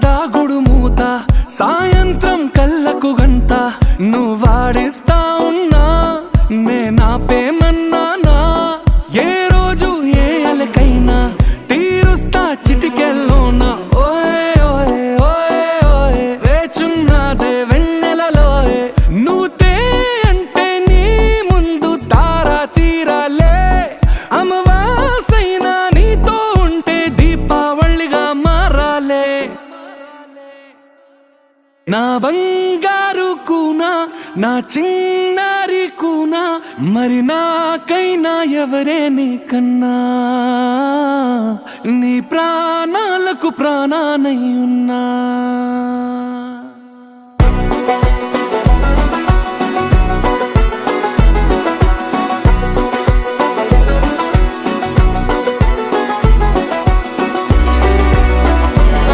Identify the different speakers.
Speaker 1: దాగుడు మూత సాయంత్రం కళ్ళకు గంట నువ్వాడిస్తా ఉన్నా నేనాపేమన్నానా ఏ రోజు ఏ అలకైనా తీరుస్తా చిటికెల్లోనా ఓయే ఓయే ఓయే ఓయే వేచున్నదే వెన్నెలలోయే నువ్వుతే అంటే నీ ముందు తారా తీరాలే అమవాసైనా నీతో ఉంటే దీపావళిగా మారాలే నా బంగారు కూనా నా చిన్నారి కూనా మరి నాకైనా ఎవరే నీకన్నా నీ ప్రాణాలకు ప్రాణానై ఉన్నా